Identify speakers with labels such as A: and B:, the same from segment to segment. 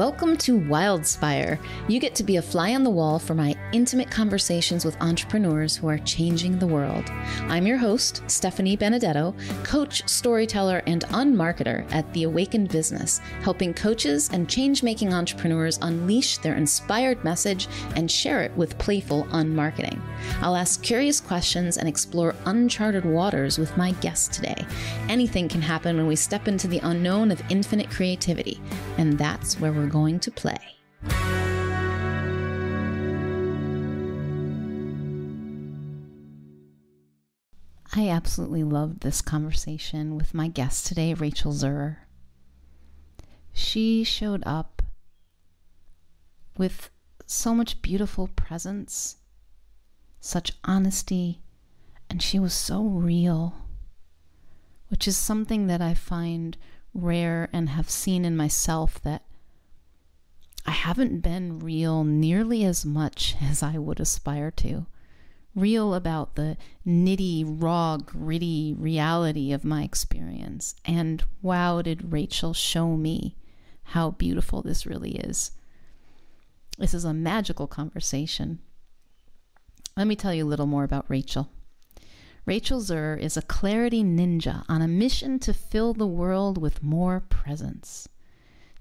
A: Welcome to Wildspire. You get to be a fly on the wall for my intimate conversations with entrepreneurs who are changing the world. I'm your host, Stephanie Benedetto, coach, storyteller, and unmarketer at The Awakened Business, helping coaches and change-making entrepreneurs unleash their inspired message and share it with playful unmarketing. I'll ask curious questions and explore uncharted waters with my guest today. Anything can happen when we step into the unknown of infinite creativity, and that's where we're going to play. I absolutely loved this conversation with my guest today, Rachel Zurer. She showed up with so much beautiful presence, such honesty, and she was so real, which is something that I find rare and have seen in myself, that I haven't been real nearly as much as I would aspire to. Real about the nitty, raw, gritty reality of my experience. And wow, did Rachel show me how beautiful this really is. This is a magical conversation. Let me tell you a little more about Rachel. Rachel Zurer is a clarity ninja on a mission to fill the world with more presence.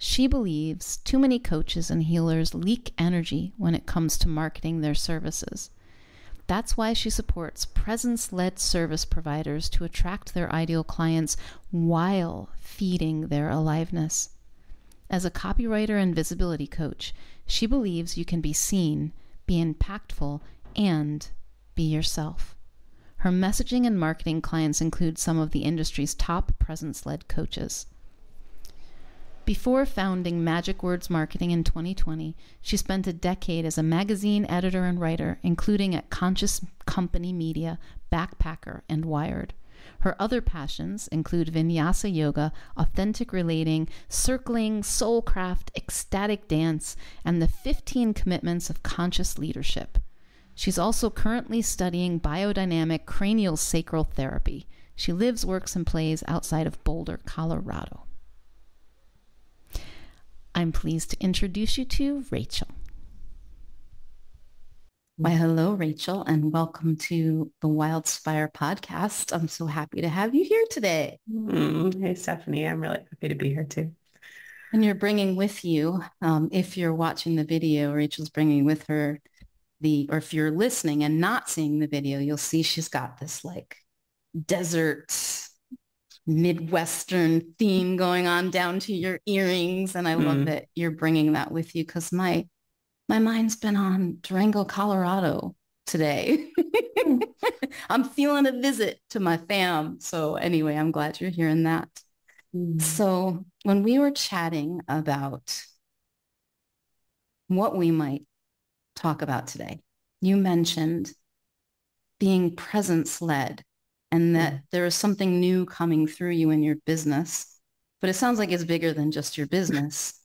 A: She believes too many coaches and healers leak energy when it comes to marketing their services. That's why she supports presence-led service providers to attract their ideal clients while feeding their aliveness. As a copywriter and visibility coach, she believes you can be seen, be impactful, and be yourself. Her messaging and marketing clients include some of the industry's top presence-led coaches. Before founding Magic Words Marketing in 2020, she spent a decade as a magazine editor and writer, including at Conscious Company Media, Backpacker, and Wired. Her other passions include vinyasa yoga, authentic relating, circling, soulcraft, ecstatic dance, and the 15 commitments of conscious leadership. She's also currently studying biodynamic cranial sacral therapy. She lives, works, and plays outside of Boulder, Colorado. I'm pleased to introduce you to Rachel. Why, hello, Rachel, and welcome to the Wildspire podcast. I'm so happy to have you here today.
B: Hey, Stephanie. I'm really happy to be here too.
A: And you're bringing with you, if you're watching the video, Rachel's bringing with her or if you're listening and not seeing the video, you'll see she's got this like desert Midwestern theme going on down to your earrings. And I love that you're bringing that with you, because my mind's been on Durango, Colorado today. I'm feeling a visit to my fam. So anyway, I'm glad you're hearing that. So when we were chatting about what we might talk about today, you mentioned being presence-led and that there is something new coming through you in your business, but it sounds like it's bigger than just your business.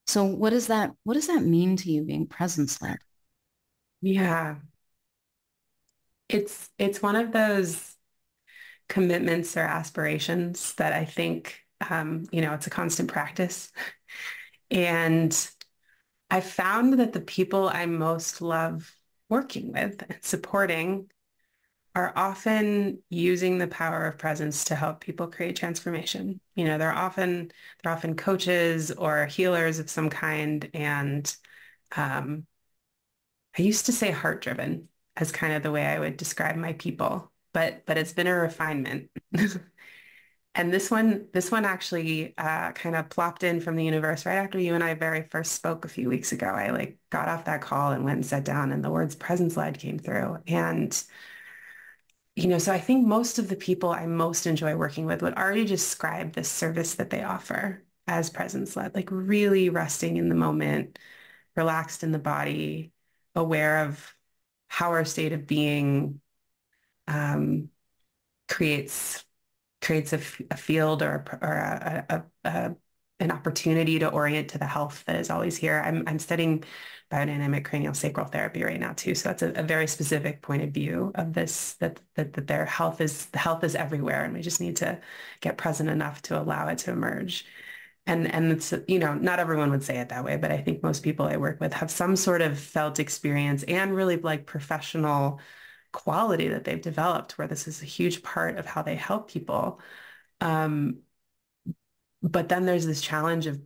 A: So what does that mean to you, being presence-led?
B: Yeah. It's one of those commitments or aspirations that I think, it's a constant practice. And I found that the people I most love working with and supporting are often using the power of presence to help people create transformation. They're often coaches or healers of some kind. And I used to say heart-driven as kind of the way I would describe my people, but it's been a refinement. And this one actually kind of plopped in from the universe right after you and I very first spoke a few weeks ago. I got off that call and went and sat down, and the words presence-led came through. And, so I think most of the people I most enjoy working with would already describe this service that they offer as presence-led, like really resting in the moment, relaxed in the body, aware of how our state of being creates a field or an opportunity to orient to the health that is always here. I'm studying biodynamic cranial sacral therapy right now too. So that's a very specific point of view of this, that their health is everywhere, and we just need to get present enough to allow it to emerge. and it's, not everyone would say it that way, but I think most people I work with have some sort of felt experience and really like professional quality that they've developed where this is a huge part of how they help people. Um, but then there's this challenge of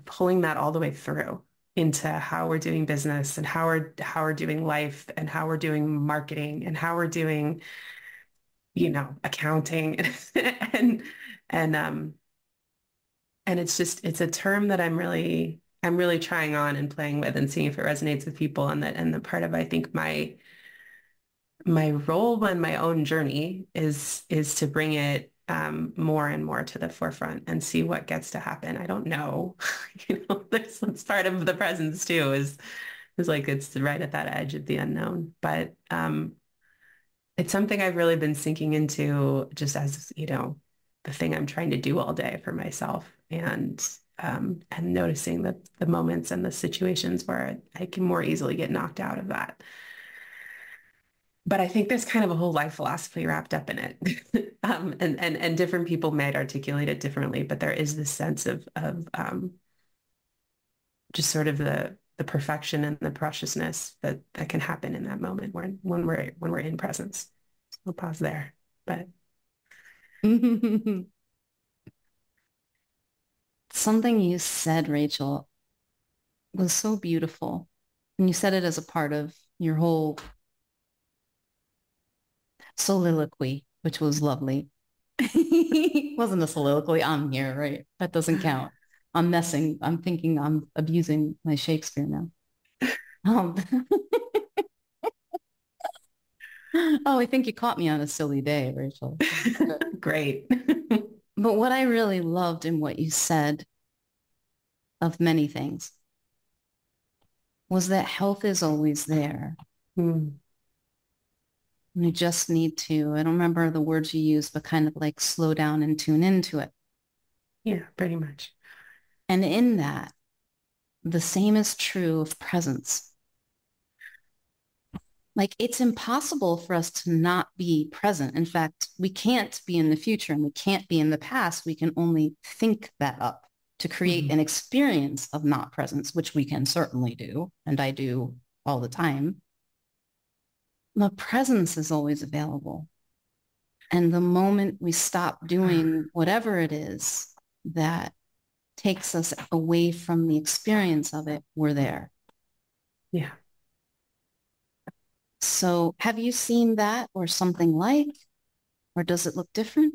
B: pulling that all the way through into how we're doing business and how we're doing life and how we're doing marketing and how we're doing, accounting and and it's a term that I'm really trying on and playing with and seeing if it resonates with people. And the part of, I think, my role in my own journey is to bring it more and more to the forefront and see what gets to happen. I don't know. That's part of the presence too, is like it's right at that edge of the unknown. But it's something I've really been sinking into just as, the thing I'm trying to do all day for myself and noticing that the moments and the situations where I can more easily get knocked out of that. But I think there's kind of a whole life philosophy wrapped up in it. And different people might articulate it differently, but there is this sense of just sort of the perfection and the preciousness that can happen in that moment when we're in presence. I'll pause there. But
A: Something you said, Rachel, was so beautiful. And you said it as a part of your whole soliloquy, which was lovely. Wasn't a soliloquy. I'm here, right? That doesn't count. I'm messing. I'm thinking I'm abusing my Shakespeare now. Um, oh, I think you caught me on a silly day, Rachel.
B: great.
A: But what I really loved in what you said of many things was that health is always there.
B: Mm,
A: You just need to, I don't remember the words you used, but kind of like slow down and tune into it.
B: yeah, pretty much.
A: And in that, the same is true of presence. Like it's impossible for us to not be present. In fact, we can't be in the future and we can't be in the past. We can only think that up to create
B: Mhm.
A: an experience of not presence, which we can certainly do. And I do all the time. The presence is always available. And the moment we stop doing whatever it is that takes us away from the experience of it, we're there.
B: Yeah.
A: So have you seen that or something like, or does it look different?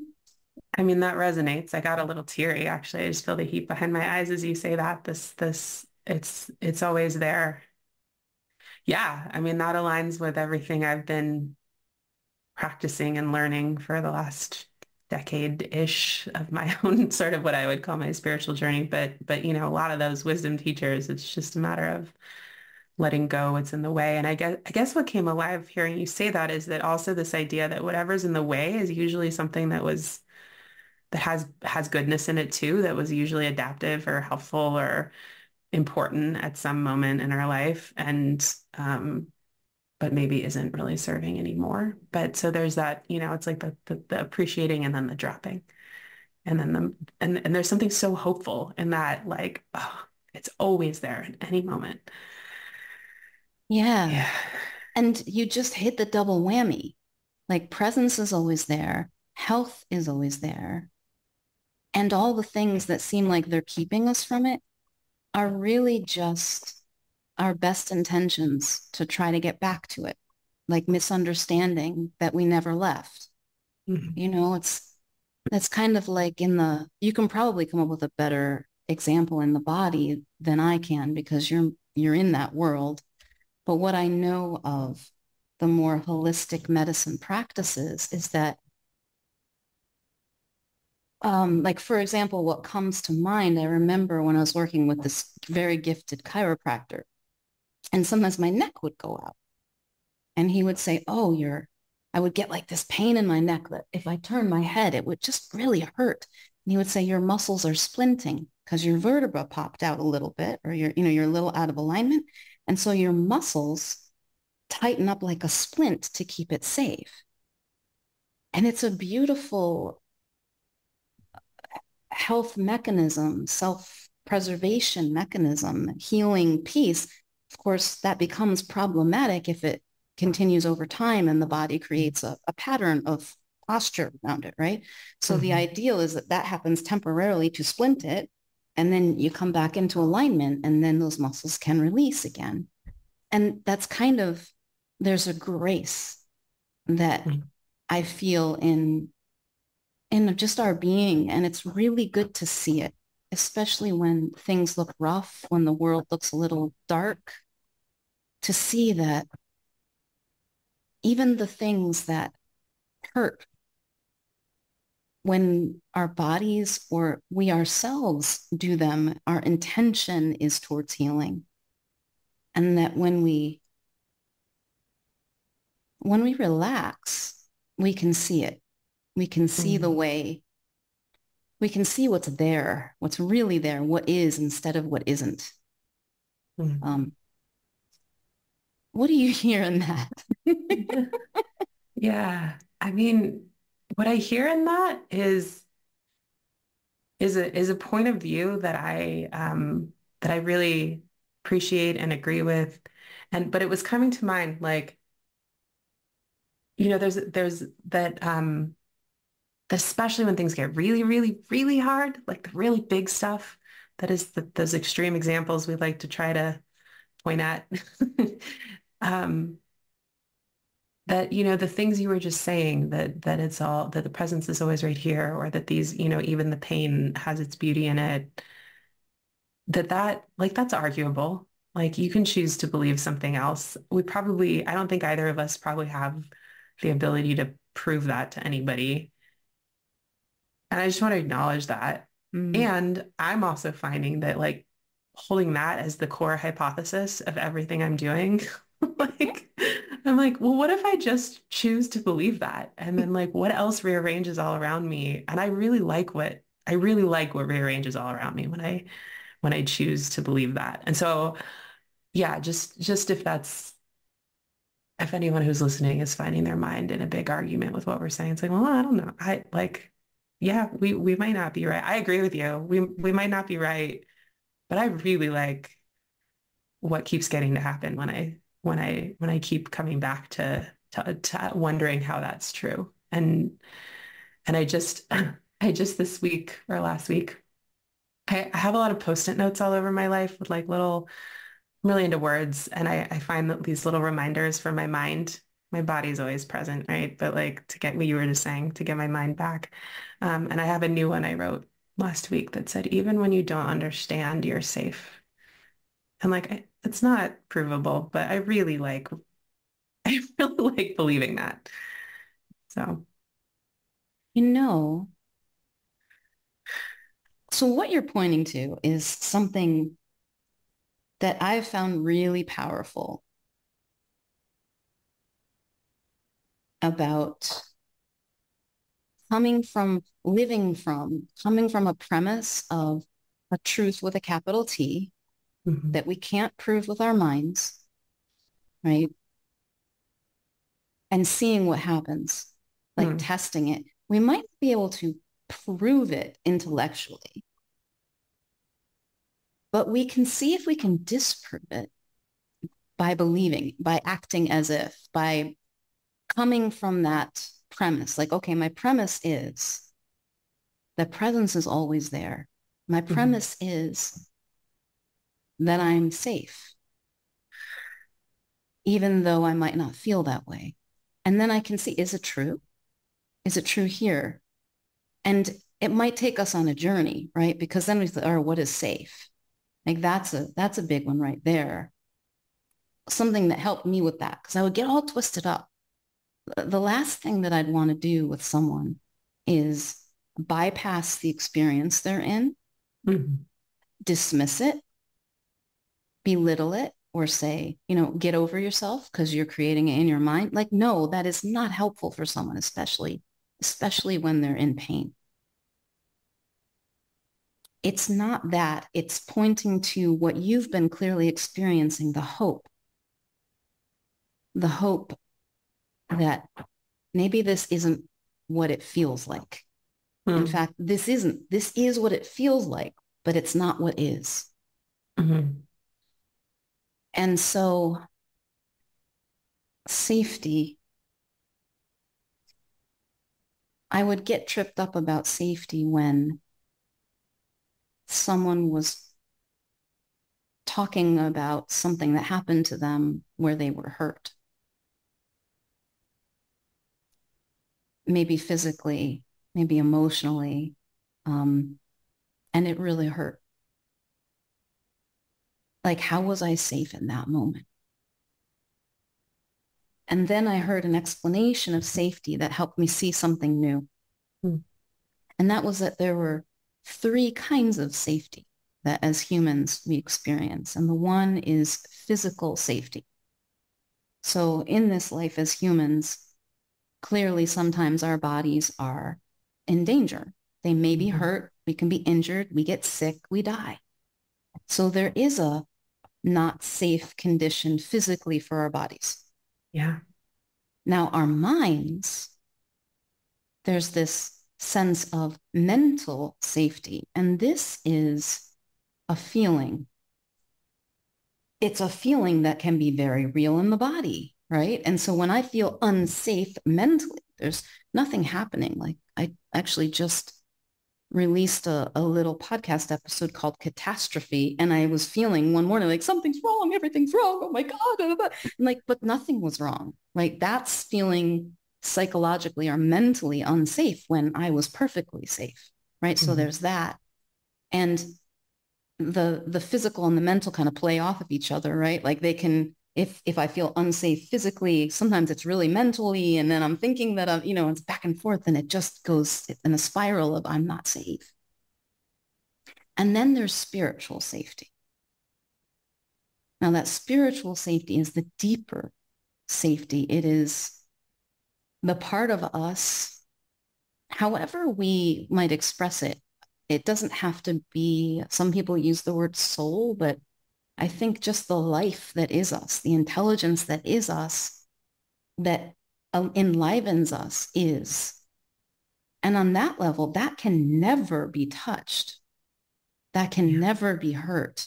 B: I mean, that resonates. I got a little teary, actually. I just feel the heat behind my eyes as you say that. It's always there. Yeah. I mean, that aligns with everything I've been practicing and learning for the last decade-ish of my own sort of what I would call my spiritual journey. But a lot of those wisdom teachers, it's just a matter of letting go what's in the way. And I guess what came alive hearing you say that is that also this idea that whatever's in the way is usually something that has goodness in it too, that was usually adaptive or helpful or important at some moment in our life. And but maybe isn't really serving anymore. But so there's that, it's like the appreciating and then the dropping. And then and there's something so hopeful in that, like, oh, it's always there at any moment.
A: Yeah.
B: Yeah.
A: And you just hit the double whammy. Like presence is always there. Health is always there. And all the things that seem like they're keeping us from it are really just our best intentions to try to get back to it, like misunderstanding that we never left.
B: Mhm.
A: That's kind of like you can probably come up with a better example in the body than I can because you're in that world. But what I know of the more holistic medicine practices is that like, for example, what comes to mind, I remember when I was working with this very gifted chiropractor, and sometimes my neck would go out. And he would say, oh, I would get like this pain in my neck that if I turned my head, it would just really hurt. And he would say, your muscles are splinting because your vertebra popped out a little bit or you're a little out of alignment. And so your muscles tighten up like a splint to keep it safe. And it's a beautiful health mechanism, self-preservation mechanism, healing piece, of course, that becomes problematic if it continues over time and the body creates a pattern of posture around it, right? So the ideal is that that happens temporarily to splint it, and then you come back into alignment, and then those muscles can release again. And that's kind of, there's a grace that I feel in just our being. And it's really good to see it, especially when things look rough, when the world looks a little dark, to see that even the things that hurt, when our bodies or we ourselves do them, our intention is towards healing. And that when we relax, we can see it. We can see the way, we can see what's there, what's really there, what is instead of what isn't. What do you hear in that?
B: Yeah. I mean, what I hear in that is a point of view that I really appreciate and agree with. But it was coming to mind, like, there's that especially when things get really, really, really hard, like the really big stuff, that is those extreme examples we like to try to point at. That, the things you were just saying, that the presence is always right here, or that these, even the pain has its beauty in it, like, that's arguable. Like, you can choose to believe something else. I don't think either of us probably have the ability to prove that to anybody. And I just want to acknowledge that. And I'm also finding that, like, holding that as the core hypothesis of everything I'm doing, like, I'm like, well, what if I just choose to believe that? And then, like, what else rearranges all around me? And I really like what rearranges all around me when I choose to believe that. And so, yeah, just if anyone who's listening is finding their mind in a big argument with what we're saying, it's like, well, I don't know. Yeah, we might not be right. I agree with you. We might not be right, but I really like what keeps getting to happen when I keep coming back to wondering how that's true. And I just this week or last week, I have a lot of Post-it notes all over my life with, like, little, I'm really into words. And I find that these little reminders for my mind, my body's always present, right? But, like, to get what you were just saying, to get my mind back. And I have a new one I wrote last week that said, even when you don't understand, you're safe. And, like, it's not provable, but I really like believing that. So,
A: So what you're pointing to is something that I've found really powerful about coming from a premise of a truth with a capital T that we can't prove with our minds, right? And seeing what happens, like testing it. We might be able to prove it intellectually, but we can see if we can disprove it by believing, by acting as if, by coming from that premise. Like, okay, my premise is that presence is always there. My premise is that I'm safe, even though I might not feel that way. And then I can see, is it true? Is it true here? And it might take us on a journey, right? Because then we say, oh, what is safe? Like, that's a big one right there. Something that helped me with that, because I would get all twisted up. The last thing that I'd want to do with someone is bypass the experience they're in, dismiss it, belittle it, or say, get over yourself because you're creating it in your mind. Like, no, that is not helpful for someone, especially when they're in pain. It's not that. It's pointing to what you've been clearly experiencing, the hope that maybe this isn't what it feels like. In
B: Mm.
A: fact, this isn't. This is what it feels like, but it's not what is.
B: Mhm.
A: And so safety, I would get tripped up about safety when someone was talking about something that happened to them where they were hurt, maybe physically, maybe emotionally, um, and it really hurt. Like, how was I safe in that moment? And then I heard an explanation of safety that helped me see something new.
B: Mm.
A: And that was that there were three kinds of safety that as humans we experience. And the one is physical safety. So in this life as humans, clearly sometimes our bodies are in danger. They may be
B: Mhm.
A: hurt, we can be injured, we get sick, we die. So there is a not safe condition physically for our bodies.
B: Yeah.
A: Now, our minds, there's this sense of mental safety, and this is a feeling. It's a feeling that can be very real in the body, right? And so when I feel unsafe mentally, there's nothing happening. Like I actually just released a little podcast episode called Catastrophe. And I was feeling one morning like something's wrong, everything's wrong. Oh my God. And like, but nothing was wrong. Like that's feeling psychologically or mentally unsafe when I was perfectly safe. Right. So
B: Mhm.
A: there's that. And the physical and the mental kind of play off of each other, right? Like they can, if I feel unsafe physically, sometimes it's really mentally, and then I'm thinking that it's back and forth, and it just goes in a spiral of I'm not safe. And then there's spiritual safety. Now that spiritual safety is the deeper safety. It is the part of us, however we might express it. It doesn't have to be, some people use the word soul, but I think just the life that is us, the intelligence that is us, that enlivens us is. And on that level, that can never be touched. That can
B: Yeah.
A: never be hurt.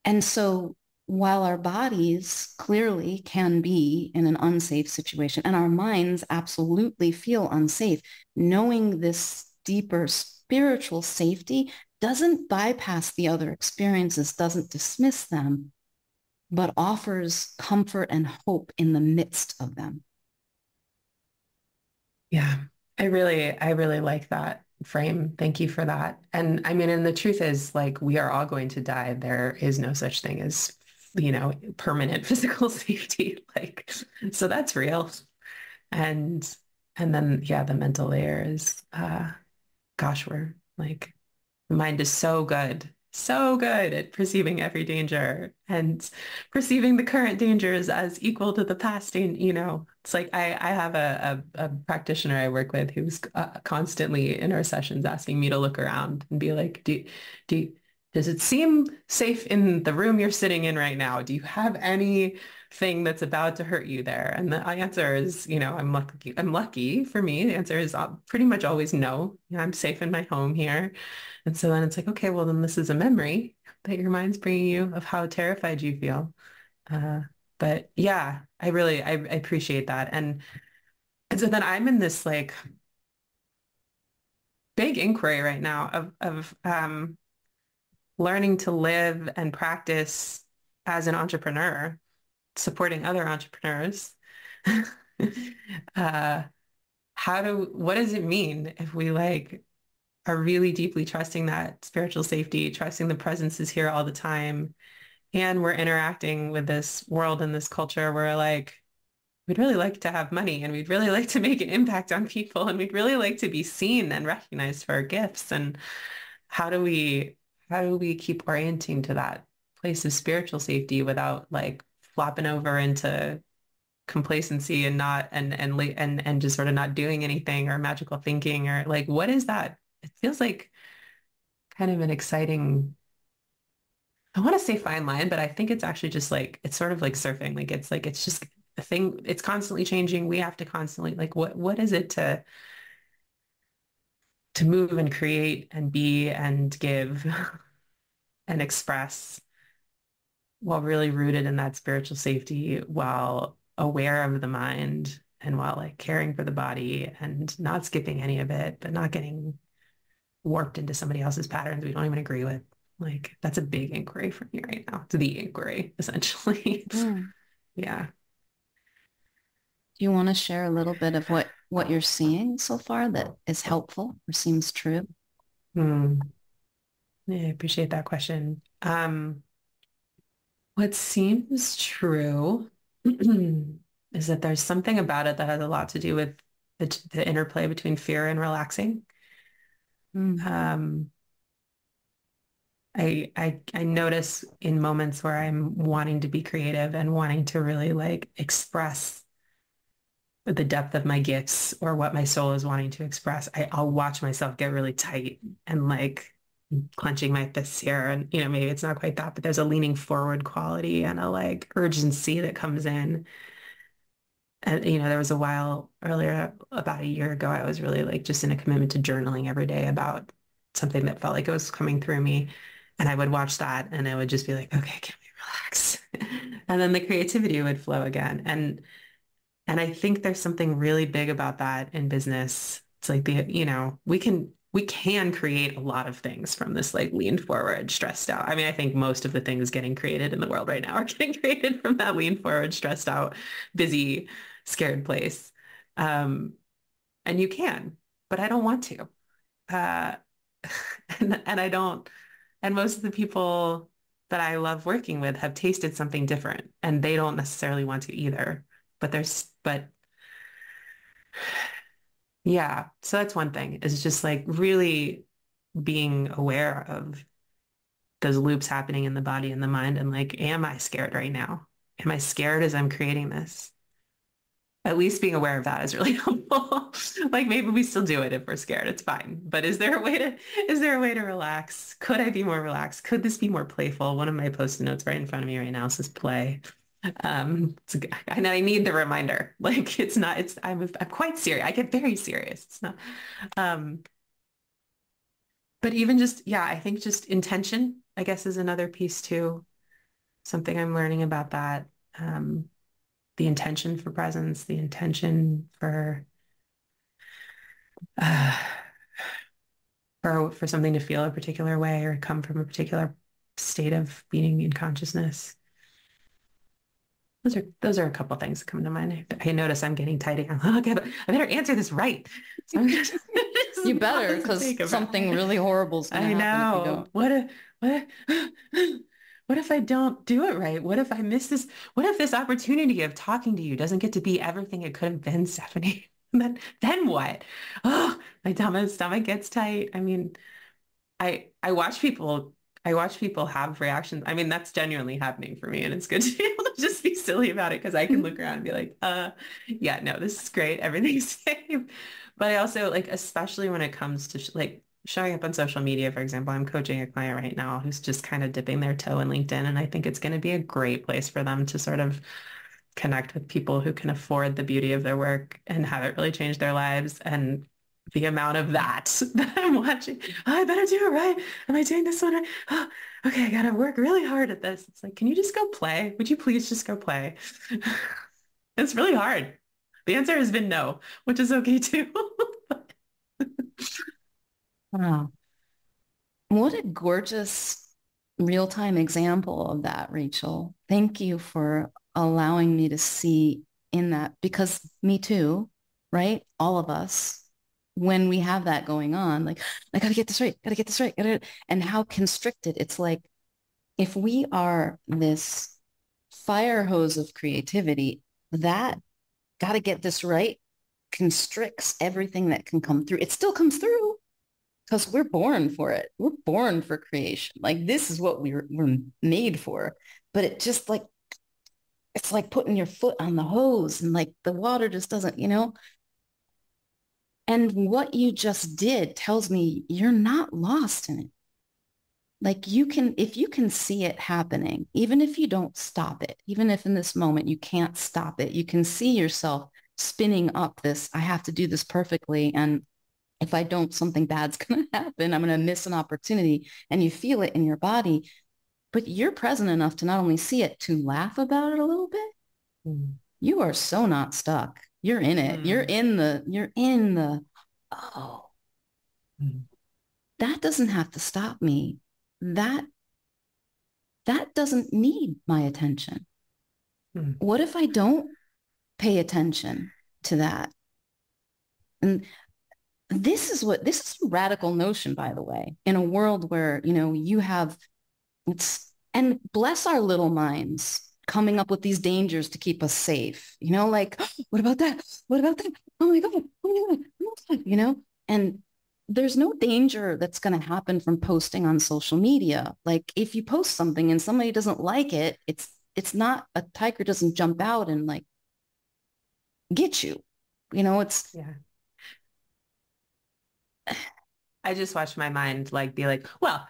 A: And so while our bodies clearly can be in an unsafe situation and our minds absolutely feel unsafe, knowing this deeper spiritual safety doesn't bypass the other experiences, doesn't dismiss them, but offers comfort and hope in the midst of them.
B: Yeah. I really like that frame. Thank you for that. And I mean, and the truth is like we are all going to die. There is no such thing as, permanent physical safety. Like, so that's real. And and then yeah, the mental layer is gosh, we're like the mind is so good at perceiving every danger and perceiving the current dangers as equal to the past danger. It's like I have a practitioner I work with who's constantly in our sessions asking me to look around and be like, do, does it seem safe in the room you're sitting in right now? Do you have anything that's about to hurt you there? And the answer is, I'm lucky. I'm lucky for me. The answer is pretty much always no. I'm safe in my home here. And so then it's like, okay, well, then this is a memory that your mind's bringing you of how terrified you feel. Uh, but yeah, I appreciate that. And so then I'm in this like big inquiry right now of learning to live and practice as an entrepreneur, supporting other entrepreneurs. uh, what does it mean if we like are really deeply trusting that spiritual safety, trusting the presence is here all the time, and we're interacting with this world and this culture where like we'd really like to have money and we'd really like to make an impact on people and we'd really like to be seen and recognized for our gifts. And how do we how do we keep orienting to that place of spiritual safety without like flopping over into complacency and not and just sort of not doing anything or magical thinking or like what is that? It feels like kind of an exciting, I want to say fine line, but I think it's actually just like it's sort of like surfing. Like it's just a thing. It's constantly changing. We have to constantly like what is it to to move and create and be and give and express while really rooted in that spiritual safety, while aware of the mind and while like caring for the body and not skipping any of it, but not getting warped into somebody else's patterns we don't even agree with. Like that's a big inquiry for me right now. It's the inquiry, essentially.
A: Mm.
B: Yeah.
A: Do you want to share a little bit of what you're seeing so far that is helpful or seems true?
B: Hmm. Yeah, I appreciate that question. What seems true is that there's something about it that has a lot to do with the interplay between fear and relaxing.
A: Mm.
B: Um, I notice in moments where I'm wanting to be creative and wanting to really like express the depth of my gifts or what my soul is wanting to express, I'll watch myself get really tight and like clenching my fists here. And, you know, maybe it's not quite that, but there's a leaning forward quality and a like urgency that comes in. And, you know, there was a while earlier, about a year ago, I was really like just in a commitment to journaling every day about something that felt like it was coming through me. And I would watch that and I would just be like, okay, can we relax? And then the creativity would flow again. And I think there's something really big about that in business. It's like you know, we can create a lot of things from this like leaned forward, stressed out. I mean, I think most of the things getting created in the world right now are getting created from that leaned forward, stressed out, busy, scared place. Um, and you can, but I don't want to. Uh, and I don't, and most of the people that I love working with have tasted something different and they don't necessarily want to either. But yeah, so that's one thing is just like really being aware of those loops happening in the body and the mind and like, am I scared right now? Am I scared as I'm creating this? At least being aware of that is really helpful. Like maybe we still do it if we're scared. It's fine. But is there a way to relax? Could I be more relaxed? Could this be more playful? One of my post-it notes right in front of me right now says play. And I need the reminder. Like it's not, I'm quite serious. I get very serious. It's not, um, but even just, yeah, I think just intention, I guess, is another piece too. Something I'm learning about that. Um, the intention for presence, the intention uh, for something to feel a particular way or come from a particular state of being in consciousness. Those are a couple of things that come to mind. I notice I'm getting tight again. Oh, okay, but I better answer this right. So
A: You better, because something really horrible is going to happen if you don't.
B: What if I don't do it right? What if I miss this? What if this opportunity of talking to you doesn't get to be everything it could have been, Stephanie? Then what? Oh, my stomach gets tight. I mean, I watch people have reactions. I mean, that's genuinely happening for me, and it's good to be able to just be silly about it because I can look around and be like, yeah, no, this is great. Everything's safe. But I also like, especially when it comes to like showing up on social media, for example, I'm coaching a client right now who's just kind of dipping their toe in LinkedIn, and I think it's going to be a great place for them to sort of connect with people who can afford the beauty of their work and have it really change their lives. And the amount of that that I'm watching, oh, I better do it right. Am I doing this one right? Oh, okay, I gotta work really hard at this. It's like, can you just go play? Would you please just go play? It's really hard. The answer has been no, which is okay too.
A: Wow. What a gorgeous real-time example of that, Rachel. Thank you for allowing me to see in that, because me too, right? All of us, when we have that going on, like, I gotta get this right, gotta get this right, and how constricted. It's like if we are this fire hose of creativity, that gotta get this right constricts everything that can come through. It still comes through because we're born for it. We're born for creation. Like this is what we're made for. But it just like, it's like putting your foot on the hose and like the water just doesn't, And what you just did tells me you're not lost in it. Like if you can see it happening, even if you don't stop it, even if in this moment you can't stop it, you can see yourself spinning up this, I have to do this perfectly. And If I don't, something bad's going to happen. I'm going to miss an opportunity. And you feel it in your body, but you're present enough to not only see it, to laugh about it a little bit.
B: Mm.
A: You are so not stuck. You're in it.
B: Mm.
A: You're in the, oh,
B: Mm.
A: that doesn't have to stop me. That, that doesn't need my attention.
B: Mm.
A: What if I don't pay attention to that? And this is a radical notion, by the way, in a world where, you have, and bless our little minds coming up with these dangers to keep us safe, like, oh, what about that? What about that? Oh my God. Oh my God. Oh my God. And there's no danger that's going to happen from posting on social media. Like if you post something and somebody doesn't like it, it's not, a tiger doesn't jump out and like get you, it's,
B: Yeah. I just watched my mind like be like, well,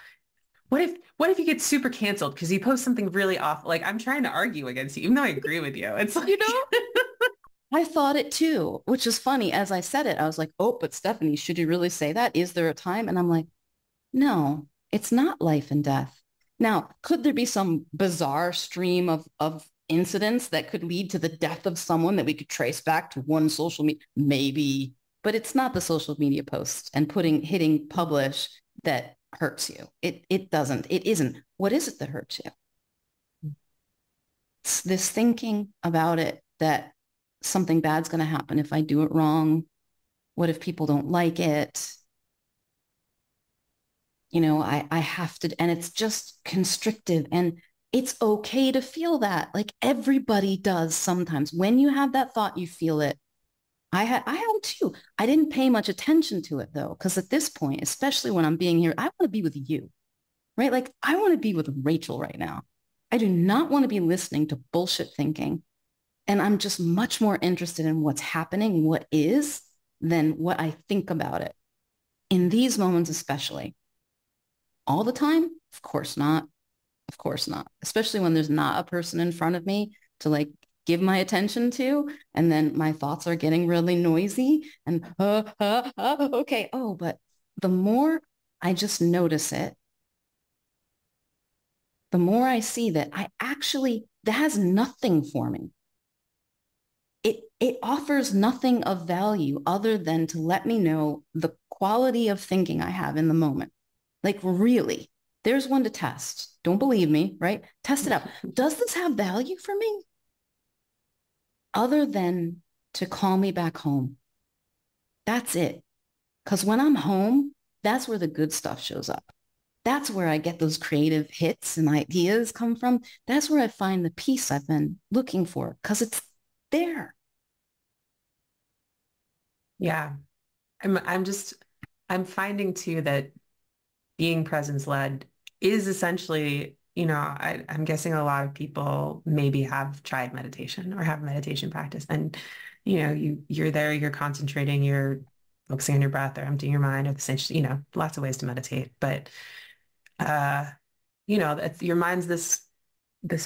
B: what if you get super canceled because you post something really awful? Like I'm trying to argue against you, even though I agree with you. It's
A: you
B: like,
A: know, I thought it too, which is funny. As I said it, I was like, oh, but Stephanie, should you really say that? Is there a time? And I'm like, no, it's not life and death. Now, could there be some bizarre stream of incidents that could lead to the death of someone that we could trace back to one social media? Maybe, but it's not the social media post and hitting publish that hurts you. It doesn't. It isn't. What is it that hurts you? It's this thinking about it, that something bad's going to happen if I do it wrong. What if people don't like it? I have to, and it's just constrictive, and it's okay to feel that. Like everybody does sometimes. When you have that thought, you feel it. I had too. I didn't pay much attention to it though, because at this point, especially when I'm being here, I want to be with you, right? Like I want to be with Rachel right now. I do not want to be listening to bullshit thinking. And I'm just much more interested in what's happening, what is, than what I think about it. In these moments, especially. All the time? Of course not. Of course not. Especially when there's not a person in front of me to like give my attention to. And then my thoughts are getting really noisy and, okay. Oh, but the more I just notice it, the more I see that that has nothing for me. It offers nothing of value other than to let me know the quality of thinking I have in the moment. Like really, there's one to test. Don't believe me, right? Test it out. Does this have value for me? Other than to call me back home. That's it. Because when I'm home, that's where the good stuff shows up. That's where I get those creative hits and ideas come from. That's where I find the peace I've been looking for, because it's there.
B: yeah, I'm finding too that being presence led is essentially, I'm guessing a lot of people maybe have tried meditation or have meditation practice. And, you're there, you're concentrating, you're focusing on your breath or emptying your mind, or essentially, lots of ways to meditate. But, uh, your mind's this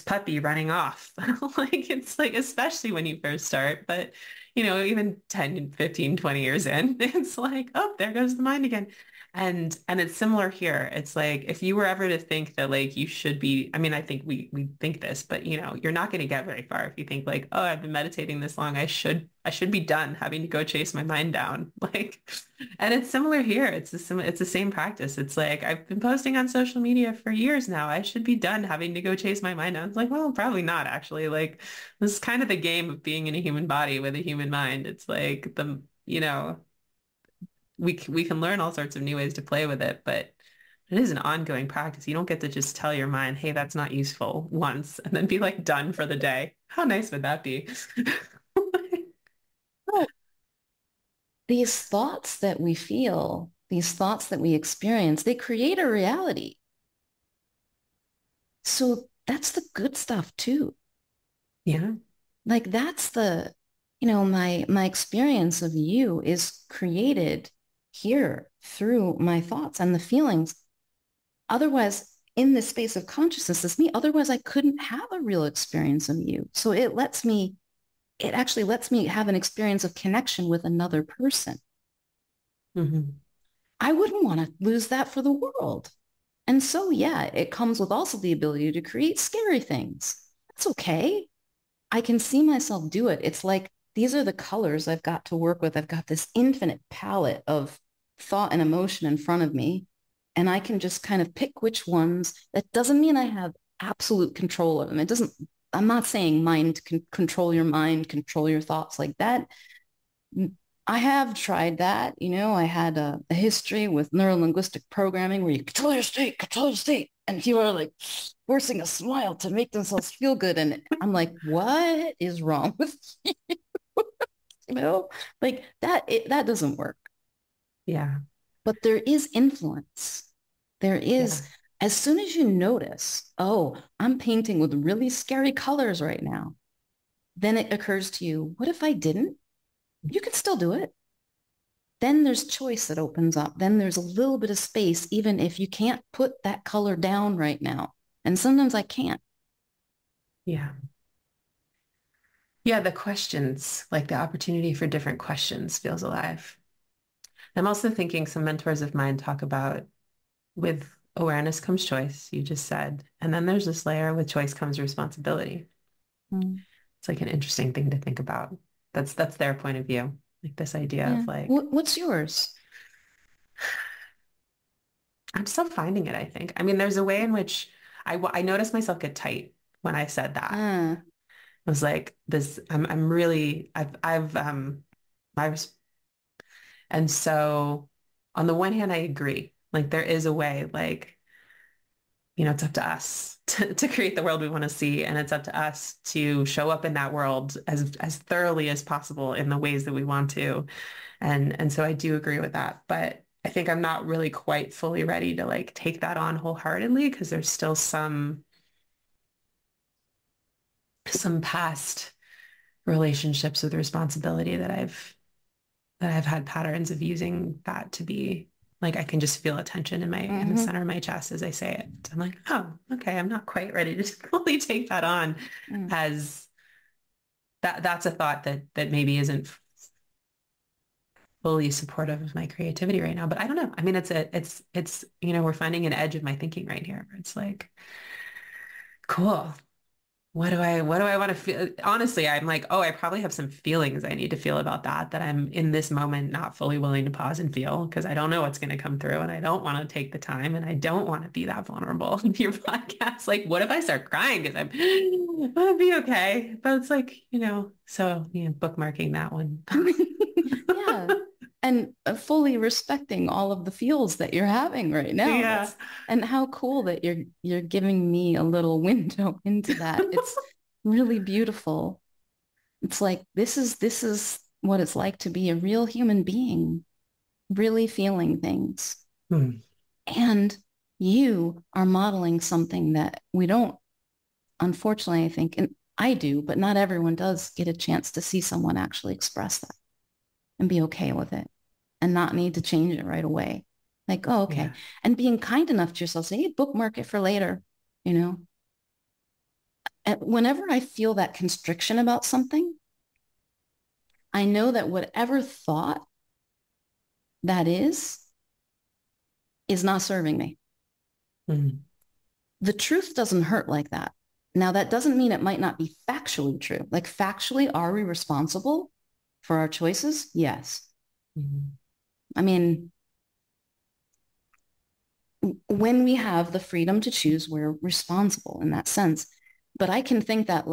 B: puppy running off. Like it's like, especially when you first start, but even 10, 15, 20 years in, it's like, oh, there goes the mind again. And it's similar here. It's like if you were ever to think that like you should be, I mean, I think we think this, but you're not going to get very far if you think like, oh, I've been meditating this long. I should be done having to go chase my mind down. Like, and it's similar here. It's the same practice. It's like I've been posting on social media for years now. I should be done having to go chase my mind down. It's like, well, probably not actually. Like this is kind of the game of being in a human body with a human mind. It's like we can learn all sorts of new ways to play with it, but it is an ongoing practice. You don't get to just tell your mind, hey, that's not useful once and then be like done for the day. How nice would that be?
A: Oh, these thoughts that we feel, these thoughts that we experience, they create a reality. So that's the good stuff too.
B: Yeah.
A: Like that's my experience of you is created here through my thoughts and the feelings. Otherwise, in this space of consciousness is me. Otherwise, I couldn't have a real experience of you. So it actually lets me have an experience of connection with another person.
B: Mm-hmm.
A: I wouldn't want to lose that for the world. And so, yeah, it comes with also the ability to create scary things. That's okay. I can see myself do it. It's like these are the colors I've got to work with. I've got this infinite palette of thought and emotion in front of me. And I can just kind of pick which ones. That doesn't mean I have absolute control of them. It doesn't, I'm not saying control your mind, control your thoughts like that. I have tried that. I had a history with neurolinguistic programming where you control your state. And people are like forcing a smile to make themselves feel good. And I'm like, what is wrong with you? you know, like that doesn't work.
B: Yeah.
A: But there is influence. There
B: Yeah.
A: is, as soon as you notice, oh, I'm painting with really scary colors right now, then it occurs to you, what if I didn't? You can still do it. Then there's choice that opens up. Then there's a little bit of space, even if you can't put that color down right now. And sometimes I can't.
B: Yeah. Yeah. The questions, like the opportunity for different questions feels alive. I'm also thinking some mentors of mine talk about with awareness comes choice, you just said. And then there's this layer with choice comes responsibility.
A: Mm.
B: It's like an interesting thing to think about. That's their point of view. Like this idea
A: Yeah.
B: of like,
A: What's yours?
B: I'm still finding it, I think. I mean, there's a way in which I noticed myself get tight when I said that.
A: Ah,
B: I was like, I'm really, my, and so on the one hand, I agree. Like there is a way, like, it's up to us to create the world we want to see. And it's up to us to show up in that world as thoroughly as possible in the ways that we want to. And so I do agree with that. But I think I'm not really quite fully ready to like take that on wholeheartedly because there's still some past relationships with responsibility that I've had patterns of using that to be like I can just feel a tension in the
A: mm-hmm,
B: center of my chest as I say it. I'm like, oh, okay, I'm not quite ready to fully take that on
A: mm,
B: as that's a thought that maybe isn't fully supportive of my creativity right now. But I don't know. I mean, it's we're finding an edge of my thinking right here. It's like, cool. What do I want to feel? Honestly, I'm like, oh, I probably have some feelings I need to feel about that I'm in this moment not fully willing to pause and feel because I don't know what's going to come through and I don't want to take the time and I don't want to be that vulnerable in your podcast. Like, what if I start crying because I'll be okay. But it's like, so bookmarking that one.
A: yeah. And fully respecting all of the feels that you're having right now.
B: Yeah.
A: And how cool that you're giving me a little window into that. It's really beautiful. It's like this is what it's like to be a real human being, really feeling things.
B: Hmm.
A: And you are modeling something that we don't, unfortunately, I think, and I do, but not everyone does get a chance to see someone actually express that and be okay with it and not need to change it right away. Like, oh, okay.
B: Yeah.
A: And being kind enough to yourself, say, hey, bookmark it for later, you know? And whenever I feel that constriction about something, I know that whatever thought that is not serving me.
B: Hmm.
A: The truth doesn't hurt like that. Now, that doesn't mean it might not be factually true. Like factually, are we responsible for our choices? Yes.
B: Hmm.
A: I mean, when we have the freedom to choose, we're responsible in that sense. But I can think that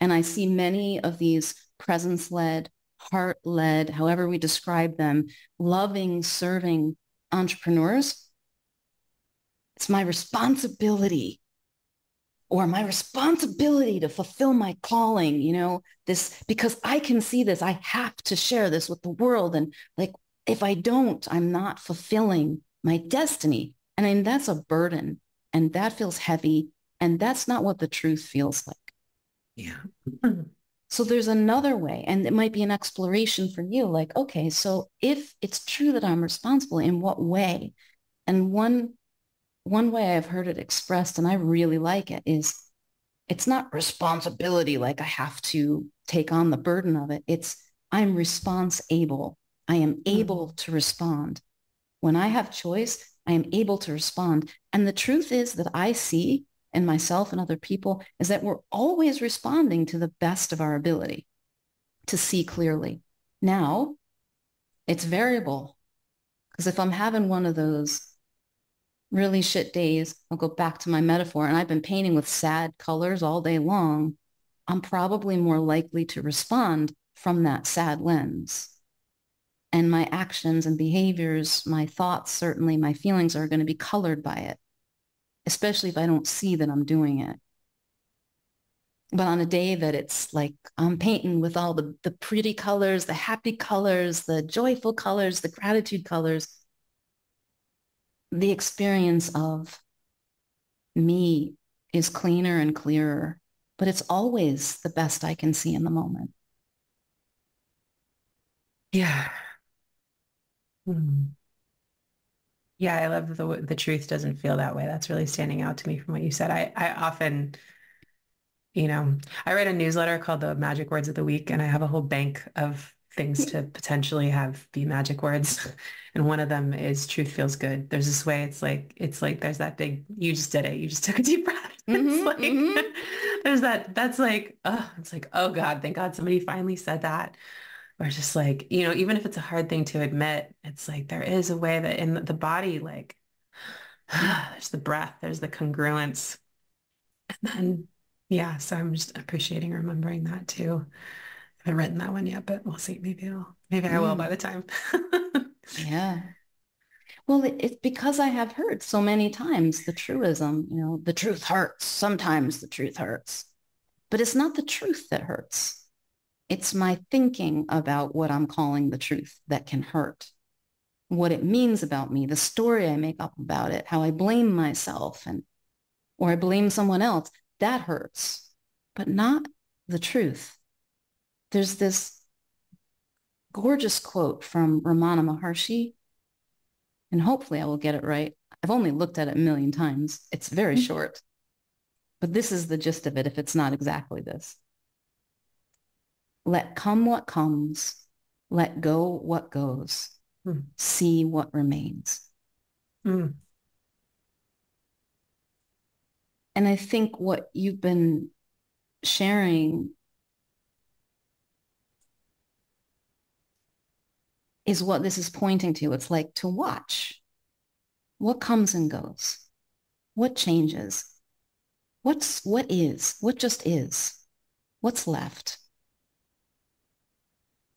A: and I see many of these presence-led, heart-led, however we describe them, loving, serving entrepreneurs. It's my responsibility to fulfill my calling, this, because I can see this, I have to share this with the world. And if I don't, I'm not fulfilling my destiny. And I mean, that's a burden and that feels heavy. And that's not what the truth feels like.
B: Yeah.
A: So there's another way, and it might be an exploration for you. Like, okay, so if it's true that I'm responsible, in what way? And one way I've heard it expressed, and I really like it, is it's not responsibility like I have to take on the burden of it. It's I'm response able. I am able
B: Mm.
A: to respond. When I have choice, I am able to respond. And the truth is that I see in myself and other people is that we're always responding to the best of our ability to see clearly. Now, it's variable because if I'm having one of those really shit days, I'll go back to my metaphor, and I've been painting with sad colors all day long, I'm probably more likely to respond from that sad lens. And my actions and behaviors, my thoughts, certainly my feelings are going to be colored by it, especially if I don't see that I'm doing it. But on a day that it's like I'm painting with all the pretty colors, the happy colors, the joyful colors, the gratitude colors, the experience of me is cleaner and clearer, but it's always the best I can see in the moment.
B: Yeah. Mm. Yeah, I love the truth doesn't feel that way. That's really standing out to me from what you said. I often, I write a newsletter called the Magic Words of the Week, and I have a whole bank of things to potentially have be magic words. And one of them is truth feels good. There's this way it's like there's that big, you just did it. You just took a deep breath. It's
A: Mm-hmm,
B: like
A: mm-hmm.
B: there's that's like, oh, it's like, oh God, thank God somebody finally said that. Or just like, even if it's a hard thing to admit, it's like there is a way that in the body, like
A: Yep.
B: there's the breath, there's the congruence. And yeah, so I'm just appreciating remembering that too. I haven't written that one yet, but we'll see. Maybe I will by
A: Mm,
B: the time.
A: yeah. Well, it's because I have heard so many times the truism, the truth hurts. Sometimes the truth hurts, but it's not the truth that hurts. It's my thinking about what I'm calling the truth that can hurt, what it means about me, the story I make up about it, how I blame myself or I blame someone else. That hurts, but not the truth. There's this gorgeous quote from Ramana Maharshi, and hopefully I will get it right. I've only looked at it a million times. It's very short, but this is the gist of it if it's not exactly this. Let come what comes, let go what goes,
B: Mm,
A: see what remains.
B: mm,
A: And I think what you've been sharing is what this is pointing to. It's like to watch what comes and goes, what changes, what just is, what's left.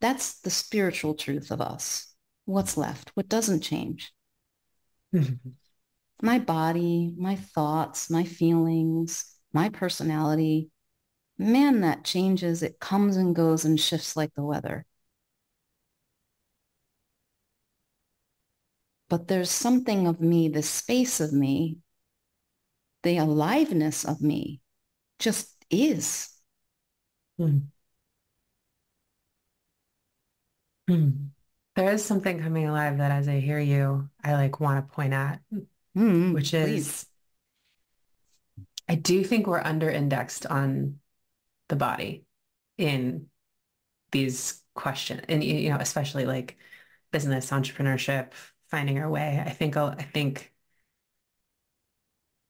A: That's the spiritual truth of us. What's left, what doesn't change.
B: mm.
A: My body, my thoughts, my feelings, my personality, man, that changes. It comes and goes and shifts like the weather. But there's something of me, the space of me, the aliveness of me just is.
B: Mm, mm. There is something coming alive that as I hear you, I like want to point at, which
A: Please.
B: is I do think we're under indexed on the body in these questions and especially like business entrepreneurship finding our way. I think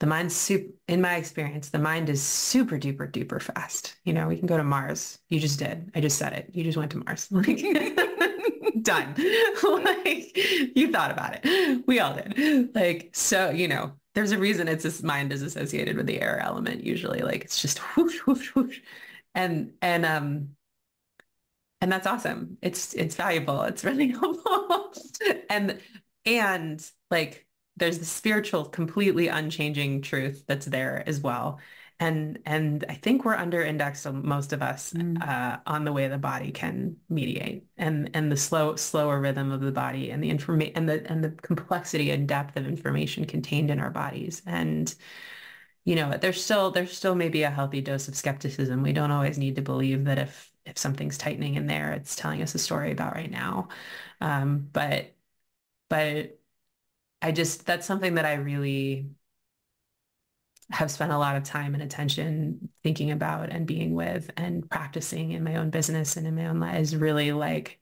B: the mind's super, in my experience, the mind is super duper duper fast. We can go to Mars. You just did. I just said it. You just went to Mars. Like done. Like you thought about it. We all did. Like so, there's a reason it's this mind is associated with the air element usually. Like it's just whoosh whoosh whoosh. And that's awesome. It's valuable. It's really helpful. And and like there's the spiritual, completely unchanging truth that's there as well. And I think we're under indexed, most of us,
A: Mm.
B: on the way the body can mediate and the slower rhythm of the body and the information and the complexity and depth of information contained in our bodies. And there's still maybe a healthy dose of skepticism. We don't always need to believe that if something's tightening in there, it's telling us a story about right now. But that's something that I really have spent a lot of time and attention thinking about and being with and practicing in my own business and in my own life is really like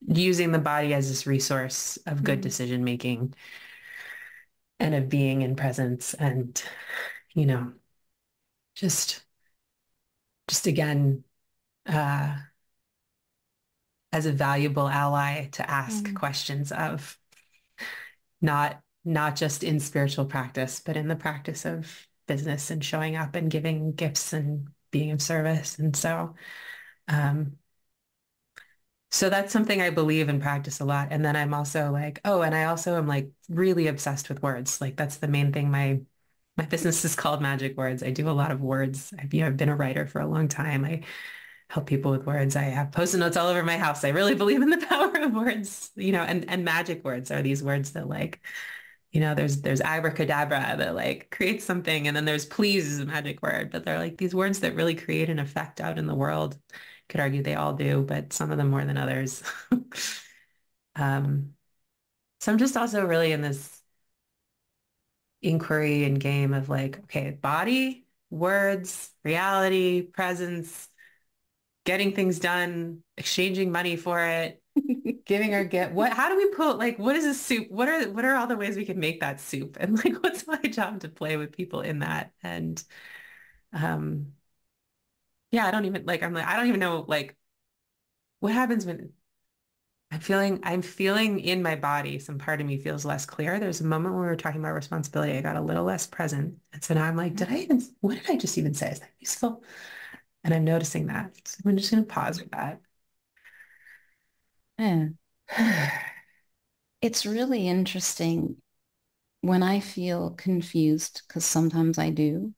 B: using the body as this resource of good
A: Mm.
B: decision making and of being in presence and, you know, just just again, uh, as a valuable ally to ask
A: Mm.
B: questions of not just in spiritual practice, but in the practice of business and showing up and giving gifts and being of service. And um, so that's something I believe and practice a lot. And then I'm also like, oh, and I also am like really obsessed with words. Like that's the main thing. My business is called Magic Words. I do a lot of words. I've been a writer for a long time. I help people with words. I have post-it notes all over my house. I really believe in the power of words, and magic words are these words that like, there's abracadabra that like creates something. And then there's please is a magic word, but they're like these words that really create an effect out in the world. Could argue they all do, but some of them more than others. Um, so I'm just also really in this inquiry and game of like, okay, body, words, reality, presence, getting things done, exchanging money for it, giving our gift. How do we put like, what is a soup? What are all the ways we can make that soup? And like, what's my job to play with people in that? And, um, yeah, I don't even like, I'm like, I don't even know, like, what happens when I'm feeling in my body. Some part of me feels less clear. There's a moment when we were talking about responsibility, I got a little less present. And so now I'm like, what did I just even say? Is that useful? And I'm noticing that. So I'm just going to pause with that.
A: Yeah. It's really interesting when I feel confused, because sometimes I do.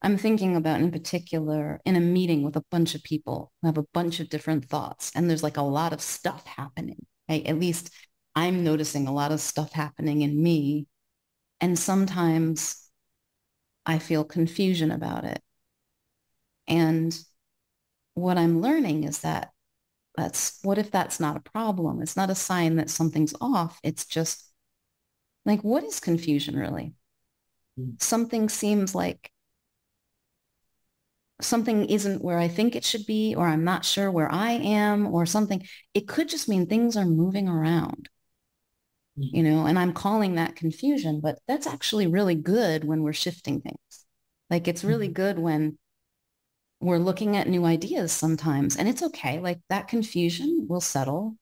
A: I'm thinking about in particular in a meeting with a bunch of people who have a bunch of different thoughts, and there's like a lot of stuff happening. Right? At least I'm noticing a lot of stuff happening in me. And sometimes I feel confusion about it. And what I'm learning is that what if that's not a problem? It's not a sign that something's off. It's just like, what is confusion really? Something seems like something isn't where I think it should be, or I'm not sure where I am, or something. It could just mean things are moving around, and I'm calling that confusion, but that's actually really good when we're shifting things. Like it's really good when we're looking at new ideas sometimes, and it's okay. Like that confusion will settle,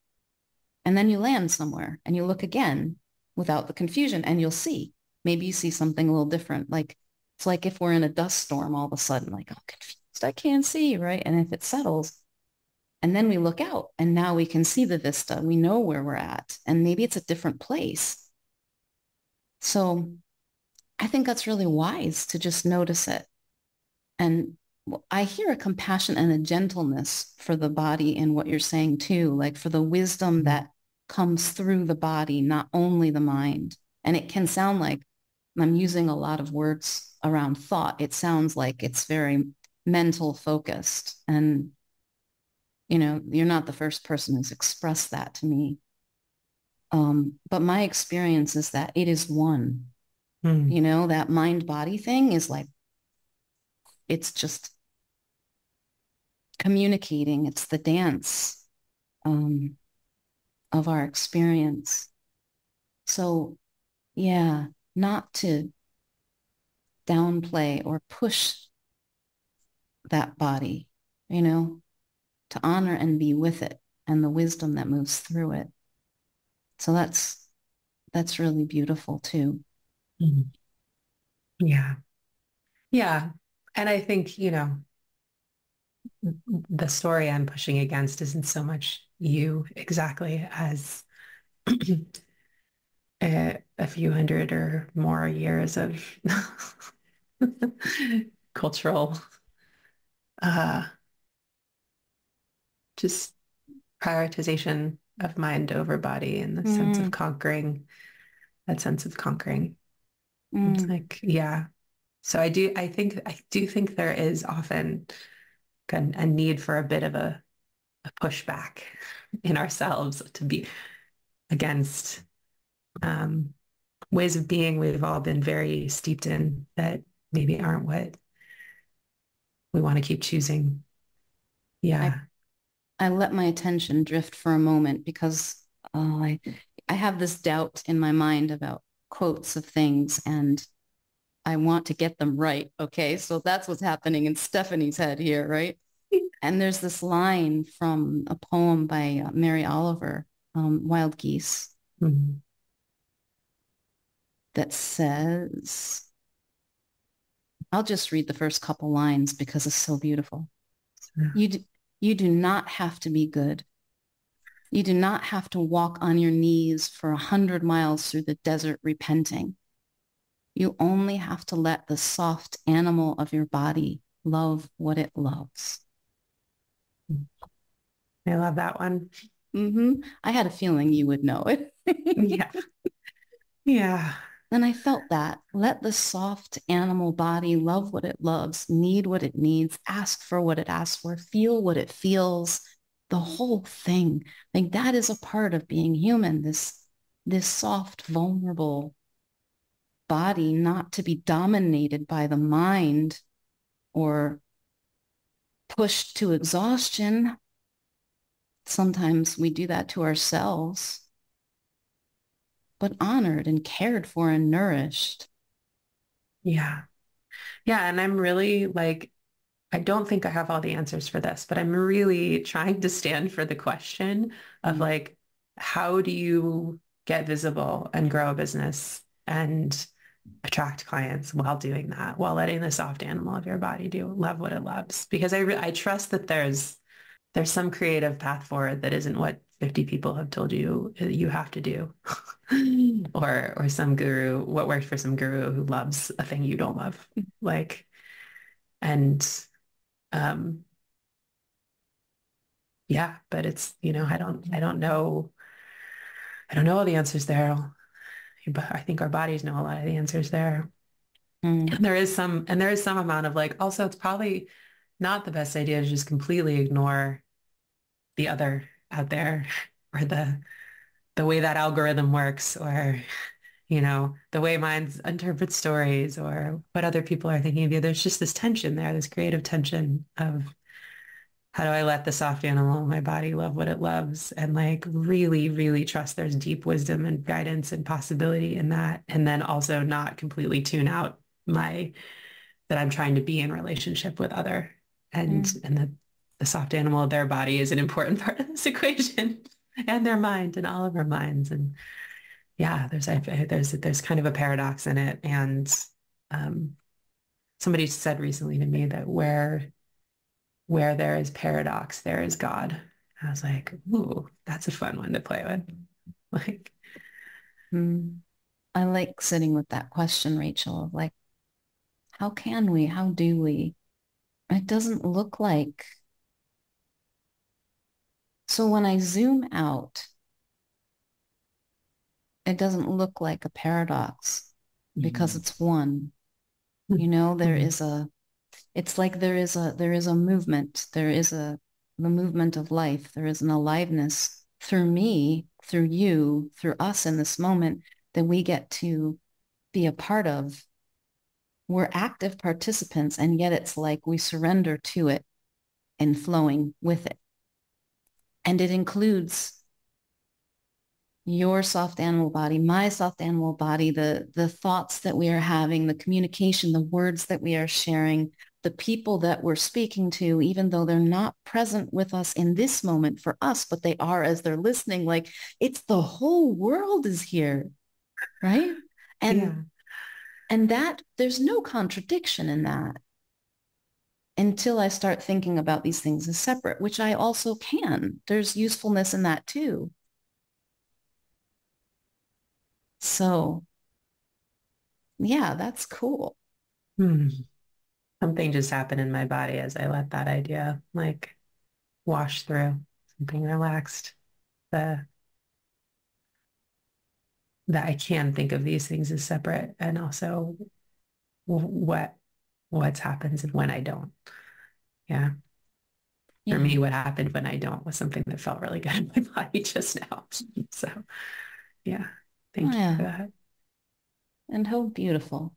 A: and then you land somewhere and you look again without the confusion and you'll see. Maybe you see something a little different. Like it's like if we're in a dust storm all of a sudden, like, oh, confused, I can't see, right? And if it settles, and then we look out and now we can see the vista. We know where we're at. And maybe it's a different place. So I think that's really wise to just notice it. And I hear a compassion and a gentleness for the body in what you're saying too, like for the wisdom that comes through the body, not only the mind. And it can sound like I'm using a lot of words around thought. It sounds like it's very mental focused. And, you're not the first person who's expressed that to me. But my experience is that it is one,
B: Mm.
A: that mind body thing is like, it's just communicating. It's the dance um, of our experience. So yeah, not to downplay or push that body, to honor and be with it and the wisdom that moves through it. So that's really beautiful too.
B: Mm. Yeah. Yeah. And I think, the story I'm pushing against isn't so much you exactly as a few hundred or more years of cultural, uh, just prioritization of mind over body and the sense of
A: Mm,
B: conquering, that sense of conquering. It's
A: mm.
B: like, yeah. So I do think there is often a need for a bit of a pushback in ourselves to be against ways of being we've all been very steeped in that maybe aren't what we want to keep choosing.
A: I,
B: Yeah.
A: I let my attention drift for a moment because I have this doubt in my mind about quotes of things and I want to get them right. Okay. So that's what's happening in Stephanie's head here, right? And there's this line from a poem by Mary Oliver, Wild Geese,
B: Mhm.
A: that says, I'll just read the first couple lines because it's so beautiful. You, d- you do not have to be good. You do not have to walk on your knees for 100 miles through the desert repenting. You only have to let the soft animal of your body love what it loves.
B: I love that one.
A: I had a feeling you would know it.
B: Yeah. Yeah.
A: And I felt that. Let the soft animal body love what it loves, need what it needs, ask for what it asks for, feel what it feels, the whole thing. Like that is a part of being human, this soft, vulnerable body, not to be dominated by the mind or pushed to exhaustion. Sometimes we do that to ourselves, but honored and cared for and nourished.
B: Yeah. Yeah. And I'm really like, I don't think I have all the answers for this, but I'm really trying to stand for the question of
A: Mm,
B: like, how do you get visible and grow a business and attract clients while doing that, while letting the soft animal of your body do love what it loves? Because I trust that there's some creative path forward that isn't what 50 people have told you you have to do. Or some guru, what worked for some guru who loves a thing you don't love. Like, and um yeah, but it's, I don't know all the answers there, but I think our bodies know a lot of the answers there.
A: mm,
B: And there is some amount of like, also it's probably not the best idea to just completely ignore the other out there or the way that algorithm works or, the way minds interpret stories or what other people are thinking of you. There's just this tension there, this creative tension of how do I let the soft animal in my body love what it loves and like really, really trust there's deep wisdom and guidance and possibility in that. And then also not completely tune out my that I'm trying to be in relationship with other
A: mm.
B: and the soft animal of their body is an important part of this equation and their mind and all of our minds. And yeah, there's kind of a paradox in it. And um, somebody said recently to me that where there is paradox, there is God. I was like, ooh, that's a fun one to play with. Like,
A: Mm. I like sitting with that question, Rachel, of like, how can we? How do we? It doesn't look like. So when I zoom out, it doesn't look like a paradox because
B: mm,
A: it's one. There
B: mm,
A: is it's like there is a movement. There is the movement of life. There is an aliveness through me, through you, through us in this moment that we get to be a part of. We're active participants, and yet it's like we surrender to it and flowing with it. And it includes your soft animal body, my soft animal body, the thoughts that we are having, the communication, the words that we are sharing, the people that we're speaking to, even though they're not present with us in this moment for us, but they are as they're listening. Like it's the whole world is here, right?
B: yeah,
A: And that there's no contradiction in that until I start thinking about these things as separate, which I also can. There's usefulness in that too. So yeah, that's cool.
B: mm. Something just happened in my body as I let that idea like wash through. Something relaxed. The that I can think of these things as separate and also what what's happens and when I don't. Yeah. For
A: Yeah.
B: me, what happened when I don't was something that felt really good in my body just now. So yeah,
A: Oh,
B: thank you for
A: yeah.
B: that.
A: And how beautiful.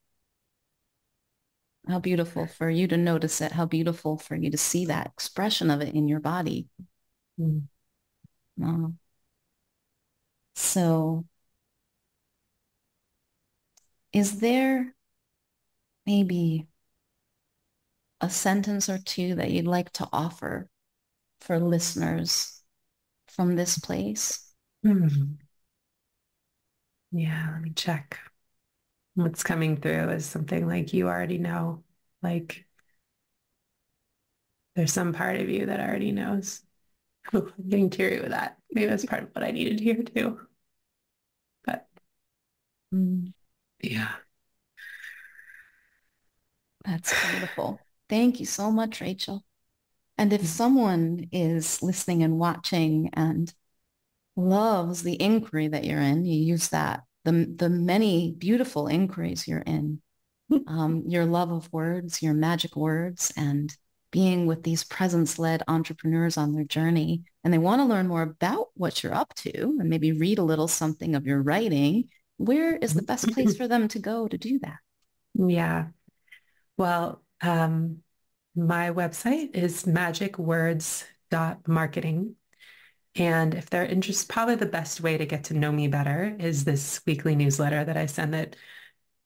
A: How beautiful for you to notice it. How beautiful for you to see that expression of it in your body.
B: Mm.
A: Wow. So, is there maybe a sentence or two that you'd like to offer for listeners from this place?
B: Hmm. Yeah, let me check. What's coming through is something like you already know. Like there's some part of you that already knows. Ooh, I'm getting teary with that. Maybe that's part of what I needed to hear too. But
A: Mm,
B: yeah.
A: that's beautiful. Thank you so much, Rachel. And if someone is listening and watching and loves the inquiry that you're in, you use that, the many beautiful inquiries you're in, your love of words, your magic words, and being with these presence-led entrepreneurs on their journey, and they want to learn more about what you're up to and maybe read a little something of your writing, where is the best place for them to go to do that?
B: Yeah. Well, my website is magicwords.marketing. And if they're interested, probably the best way to get to know me better is this weekly newsletter that I send that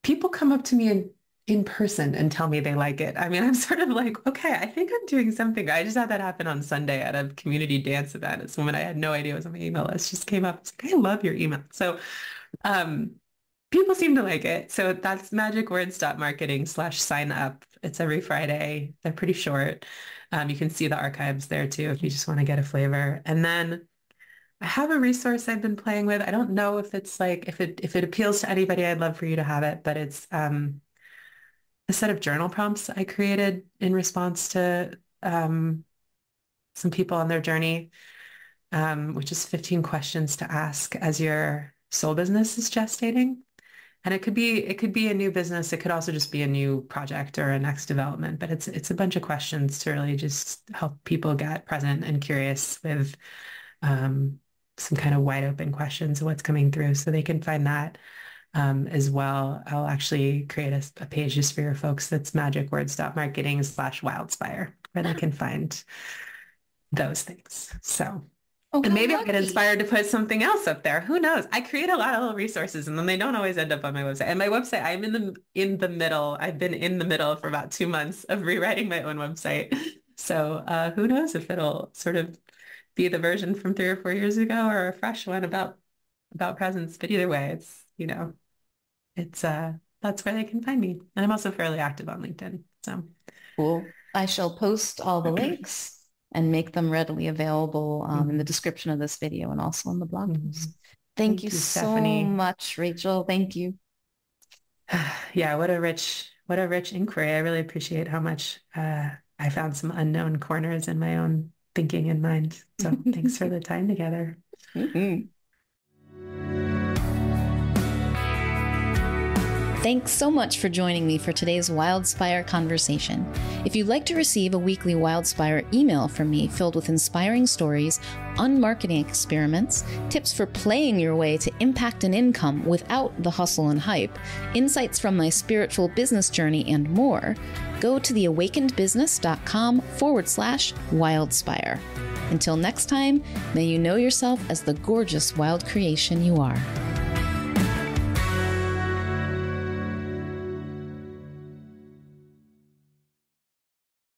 B: people come up to me in person and tell me they like it. I mean, I'm sort of like, okay, I think I'm doing something. I just had that happen on Sunday at a community dance event. It's woman I had no idea was on my email list just came up. It's like, I love your email. So um, people seem to like it. So that's magicwords.marketing/sign up. It's every Friday. They're pretty short. You can see the archives there too if you just want to get a flavor. And then I have a resource I've been playing with. I don't know if it's like if it appeals to anybody, I'd love for you to have it, but it's a set of journal prompts I created in response to some people on their journey, which is 15 questions to ask as your soul business is gestating. And it could be a new business. It could also just be a new project or a next development, but it's a bunch of questions to really just help people get present and curious with um, some kind of wide open questions of what's coming through so they can find that as well. I'll actually create a page just for your folks that's magicwords.marketing/wildspire where they can find those things. So,
A: Oh,
B: and
A: how
B: maybe I'll get
A: lucky.
B: inspired to put something else up there. Who knows? I create a lot of little resources and then they don't always end up on my website. And my website, I'm in the middle. I've been in the middle for about 2 months of rewriting my own website. So who knows if it'll sort of be the version from 3 or 4 years ago or a fresh one about presence. But either way, it's that's where they can find me. And I'm also fairly active on LinkedIn. So
A: Cool. I shall post all the links and make them readily available in the
B: mhm,
A: description of this video and also in the blog
B: mhm.
A: post. Thank you
B: Thank you,
A: so
B: Stephanie.
A: much, Rachel. Thank you.
B: Yeah, what a rich inquiry. I really appreciate how much I found some unknown corners in my own thinking and mind. So thanks for the time together.
A: Mhm. Thanks so much for joining me for today's Wildspire conversation. If you'd like to receive a weekly Wildspire email from me filled with inspiring stories, unmarketing experiments, tips for playing your way to impact and income without the hustle and hype, insights from my spiritual business journey, and more, go to theawakenedbusiness.com/wildspire. Until next time, may you know yourself as the gorgeous wild creation you are.